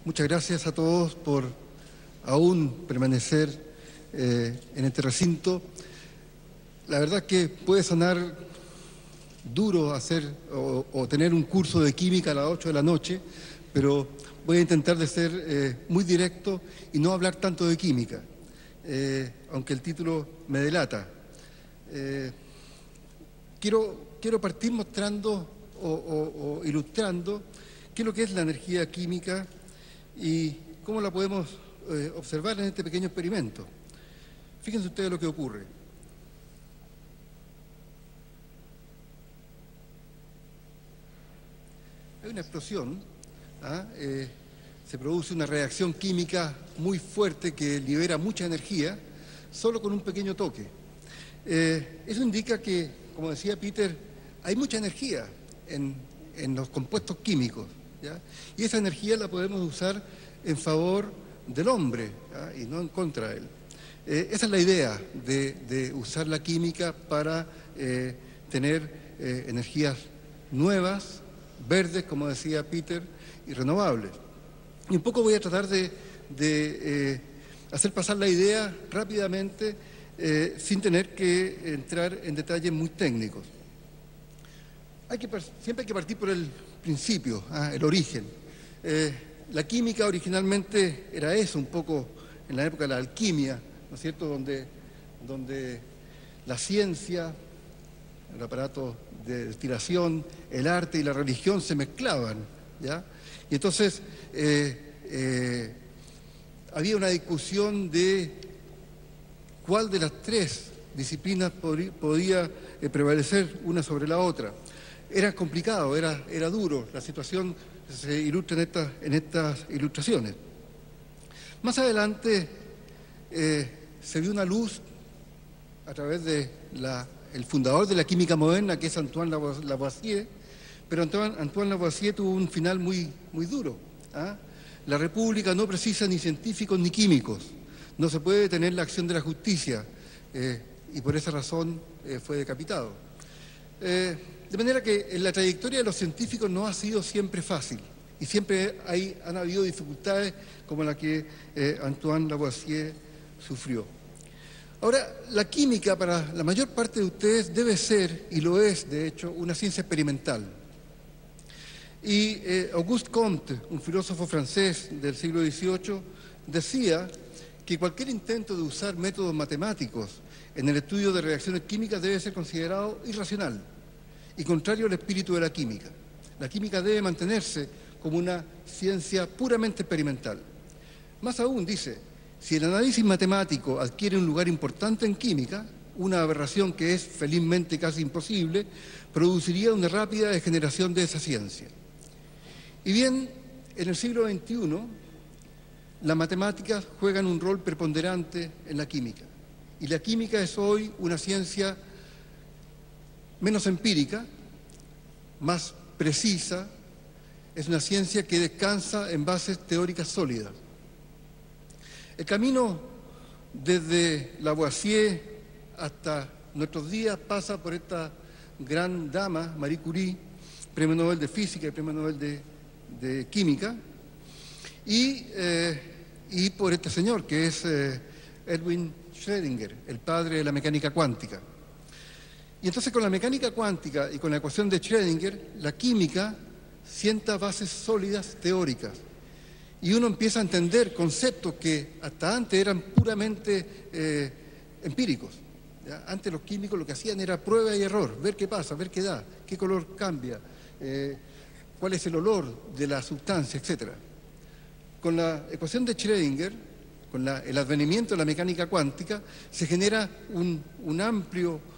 Muchas gracias a todos por aún permanecer en este recinto. La verdad que puede sonar duro hacer o tener un curso de química a las 8 de la noche, pero voy a intentar de ser muy directo y no hablar tanto de química, aunque el título me delata. Quiero partir mostrando o ilustrando qué es lo que es la energía química y cómo la podemos observar en este pequeño experimento. Fíjense ustedes lo que ocurre. Hay una explosión, se produce una reacción química muy fuerte que libera mucha energía solo con un pequeño toque. Eso indica que, como decía Peter, hay mucha energía en los compuestos químicos, ¿ya? Y esa energía la podemos usar en favor del hombre, ¿ya? Y no en contra de él. Esa es la idea de usar la química para tener energías nuevas, verdes, como decía Peter, y renovables. Y un poco voy a tratar de hacer pasar la idea rápidamente sin tener que entrar en detalles muy técnicos. Siempre hay que partir por el principio, el origen. La química originalmente era eso, un poco en la época de la alquimia, ¿no es cierto?, donde la ciencia, el aparato de destilación, el arte y la religión se mezclaban, ¿ya? Y entonces había una discusión de cuál de las tres disciplinas podía prevalecer una sobre la otra. Era complicado, era duro, la situación se ilustra en estas ilustraciones. Más adelante se vio una luz a través de el fundador de la química moderna, que es Antoine Lavoisier, pero Antoine Lavoisier tuvo un final muy duro. La República no precisa ni científicos ni químicos, no se puede detener la acción de la justicia, y por esa razón fue decapitado. De manera que en la trayectoria de los científicos no ha sido siempre fácil, y siempre han habido dificultades como la que Antoine Lavoisier sufrió. Ahora, la química para la mayor parte de ustedes debe ser, y lo es de hecho, una ciencia experimental. Y Auguste Comte, un filósofo francés del siglo XVIII, decía que cualquier intento de usar métodos matemáticos en el estudio de reacciones químicas debe ser considerado irracional y contrario al espíritu de la química. La química debe mantenerse como una ciencia puramente experimental. Más aún, dice, si el análisis matemático adquiere un lugar importante en química, una aberración que es felizmente casi imposible, produciría una rápida degeneración de esa ciencia. Y bien, en el siglo XXI, las matemáticas juegan un rol preponderante en la química. Y la química es hoy una ciencia menos empírica, más precisa, es una ciencia que descansa en bases teóricas sólidas. El camino desde Lavoisier hasta nuestros días pasa por esta gran dama, Marie Curie, premio Nobel de Física y premio Nobel de Química, y por este señor que es Erwin Schrödinger, el padre de la mecánica cuántica. Y entonces con la mecánica cuántica y con la ecuación de Schrödinger, la química sienta bases sólidas teóricas. Y uno empieza a entender conceptos que hasta antes eran puramente empíricos, ¿ya? Antes los químicos lo que hacían era prueba y error, ver qué pasa, ver qué da, qué color cambia, cuál es el olor de la sustancia, etc. Con la ecuación de Schrödinger, con el advenimiento de la mecánica cuántica, se genera un amplio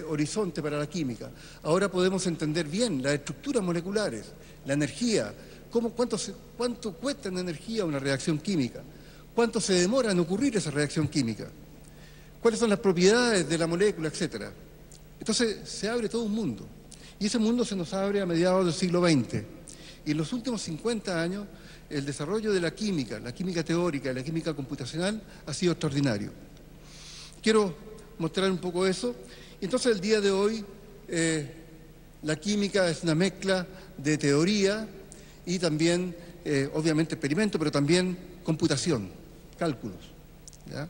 horizonte para la química. Ahora podemos entender bien las estructuras moleculares, la energía, cuánto cuesta en energía una reacción química, cuánto se demora en ocurrir esa reacción química, cuáles son las propiedades de la molécula, etc. Entonces se abre todo un mundo, y ese mundo se nos abre a mediados del siglo XX. Y en los últimos 50 años el desarrollo de la química teórica y la química computacional ha sido extraordinario. Quiero mostrar un poco eso. Entonces el día de hoy la química es una mezcla de teoría y también obviamente experimento, pero también computación, cálculos, ¿ya?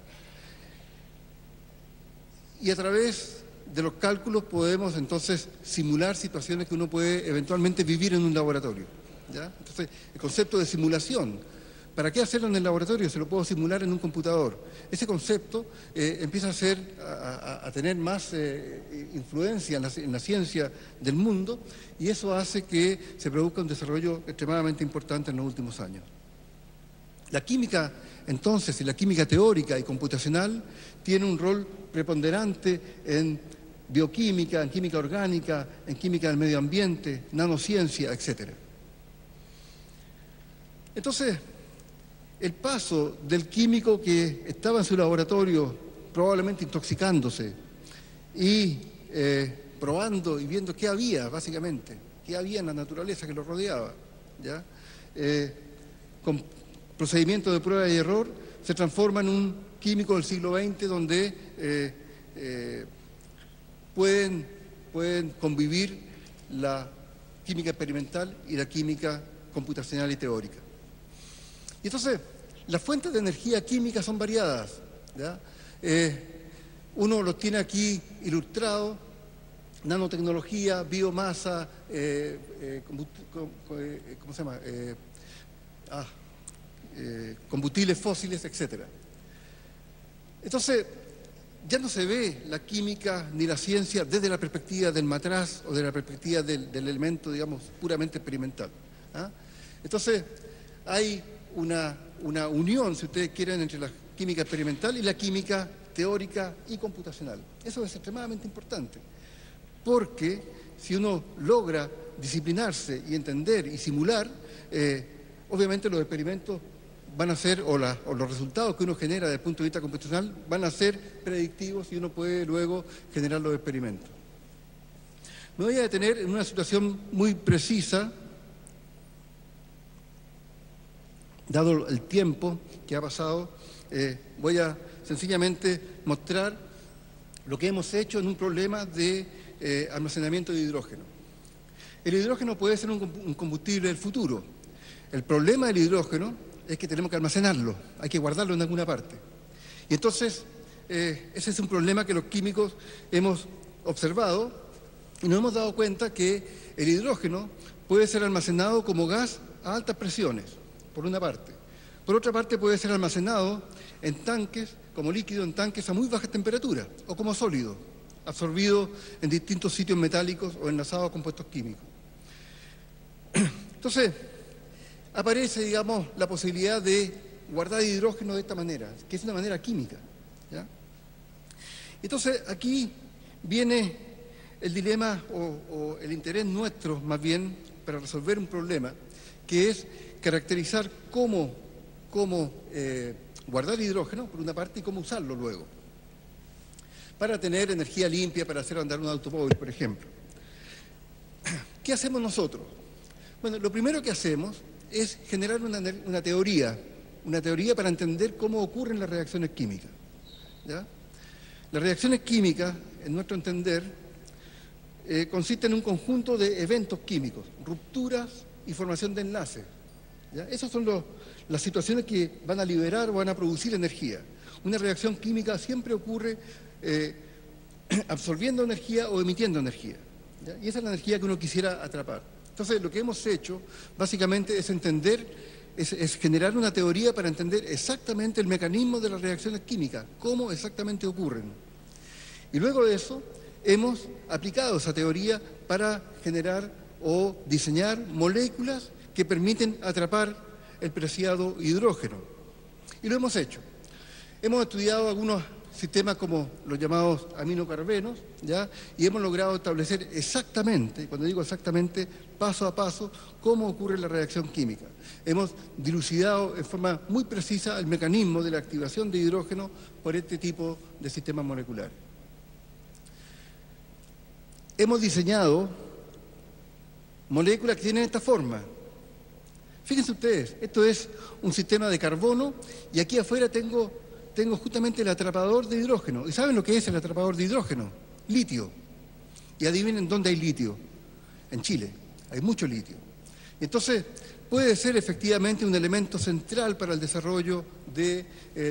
Y a través de los cálculos podemos entonces simular situaciones que uno puede eventualmente vivir en un laboratorio, ¿ya? Entonces, el concepto de simulación, ¿para qué hacerlo en el laboratorio? Se lo puedo simular en un computador. Ese concepto empieza a tener más influencia en la ciencia del mundo, y eso hace que se produzca un desarrollo extremadamente importante en los últimos años. La química, entonces, y la química teórica y computacional tiene un rol preponderante en bioquímica, en química orgánica, en química del medio ambiente, nanociencia, etc. Entonces, el paso del químico que estaba en su laboratorio, probablemente intoxicándose, y probando y viendo qué había, básicamente, qué había en la naturaleza que lo rodeaba, ¿ya? Con procedimientos de prueba y error, se transforma en un químico del siglo XX donde pueden convivir la química experimental y la química computacional y teórica. Y entonces, las fuentes de energía química son variadas, ¿ya? Uno los tiene aquí ilustrados: nanotecnología, biomasa, ¿cómo se llama? Combustibles fósiles, etc. Entonces, ya no se ve la química ni la ciencia desde la perspectiva del matraz o de la perspectiva del elemento, digamos, puramente experimental, ¿ah? Entonces, hay una unión, si ustedes quieren, entre la química experimental y la química teórica y computacional. Eso es extremadamente importante, porque si uno logra disciplinarse y entender y simular, obviamente los experimentos van a ser, o los resultados que uno genera desde el punto de vista computacional van a ser predictivos, y uno puede luego generar los experimentos. Me voy a detener en una situación muy precisa, dado el tiempo que ha pasado. Voy a sencillamente mostrar lo que hemos hecho en un problema de almacenamiento de hidrógeno. El hidrógeno puede ser un combustible del futuro. El problema del hidrógeno es que tenemos que almacenarlo, hay que guardarlo en alguna parte. Y entonces, ese es un problema que los químicos hemos observado, y nos hemos dado cuenta que el hidrógeno puede ser almacenado como gas a altas presiones, por una parte. Por otra parte, puede ser almacenado en tanques, como líquido en tanques a muy bajas temperaturas, o como sólido, absorbido en distintos sitios metálicos o enlazado a compuestos químicos. Entonces, aparece, digamos, la posibilidad de guardar hidrógeno de esta manera, que es una manera química, ¿ya? Entonces, aquí viene el dilema o el interés nuestro, más bien, para resolver un problema, que es caracterizar cómo guardar hidrógeno, por una parte, y cómo usarlo luego, para tener energía limpia, para hacer andar un automóvil, por ejemplo. ¿Qué hacemos nosotros? Bueno, lo primero que hacemos es generar una teoría para entender cómo ocurren las reacciones químicas, ¿ya? Las reacciones químicas, en nuestro entender, consisten en un conjunto de eventos químicos, rupturas y formación de enlaces, ¿ya? Esas son las situaciones que van a liberar o van a producir energía. Una reacción química siempre ocurre absorbiendo energía o emitiendo energía, ¿ya? Y esa es la energía que uno quisiera atrapar. Entonces, lo que hemos hecho, básicamente, es es generar una teoría para entender exactamente el mecanismo de las reacciones químicas, cómo exactamente ocurren. Y luego de eso, hemos aplicado esa teoría para generar o diseñar moléculas que permiten atrapar el preciado hidrógeno. Y lo hemos hecho. Hemos estudiado algunos sistemas como los llamados aminocarbenos, ¿ya? Y hemos logrado establecer exactamente, cuando digo exactamente, paso a paso, cómo ocurre la reacción química. Hemos dilucidado en forma muy precisa el mecanismo de la activación de hidrógeno por este tipo de sistemas moleculares. Hemos diseñado moléculas que tienen esta forma. Fíjense ustedes, esto es un sistema de carbono, y aquí afuera tengo justamente el atrapador de hidrógeno. ¿Y saben lo que es el atrapador de hidrógeno? Litio. Y adivinen dónde hay litio. En Chile. Hay mucho litio. Entonces, puede ser efectivamente un elemento central para el desarrollo de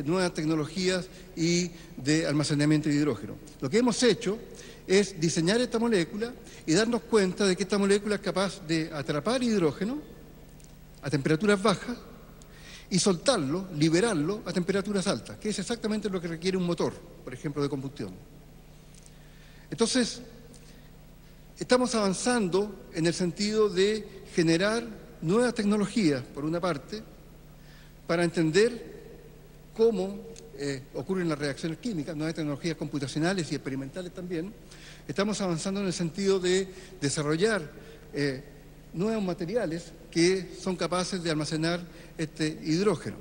nuevas tecnologías y de almacenamiento de hidrógeno. Lo que hemos hecho es diseñar esta molécula y darnos cuenta de que esta molécula es capaz de atrapar hidrógeno a temperaturas bajas y soltarlo, liberarlo a temperaturas altas, que es exactamente lo que requiere un motor, por ejemplo, de combustión. Entonces, estamos avanzando en el sentido de generar nuevas tecnologías, por una parte, para entender cómo ocurren las reacciones químicas, nuevas tecnologías computacionales y experimentales también. Estamos avanzando en el sentido de desarrollar nuevos materiales que son capaces de almacenar este hidrógeno.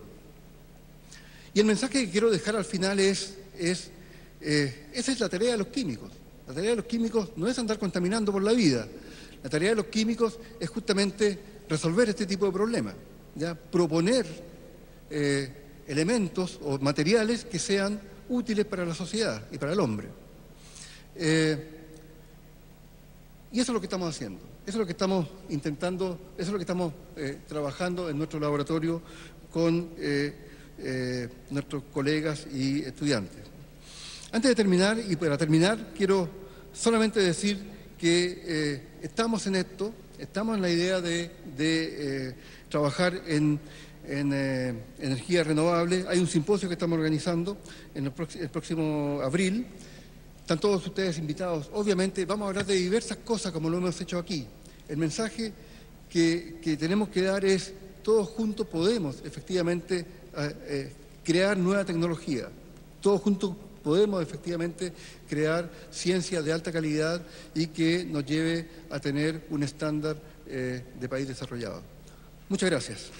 Y el mensaje que quiero dejar al final esa es la tarea de los químicos. La tarea de los químicos no es andar contaminando por la vida. La tarea de los químicos es justamente resolver este tipo de problemas, ¿ya? Proponer elementos o materiales que sean útiles para la sociedad y para el hombre. Y eso es lo que estamos haciendo, eso es lo que estamos intentando, eso es lo que estamos trabajando en nuestro laboratorio con nuestros colegas y estudiantes. Antes de terminar, y para terminar, quiero solamente decir que estamos en esto, estamos en la idea de trabajar en energía renovable. Hay un simposio que estamos organizando en el próximo abril. Están todos ustedes invitados. Obviamente vamos a hablar de diversas cosas como lo hemos hecho aquí. El mensaje que tenemos que dar es: todos juntos podemos efectivamente crear nueva tecnología. Todos juntos podemos efectivamente crear ciencia de alta calidad y que nos lleve a tener un estándar de país desarrollado. Muchas gracias.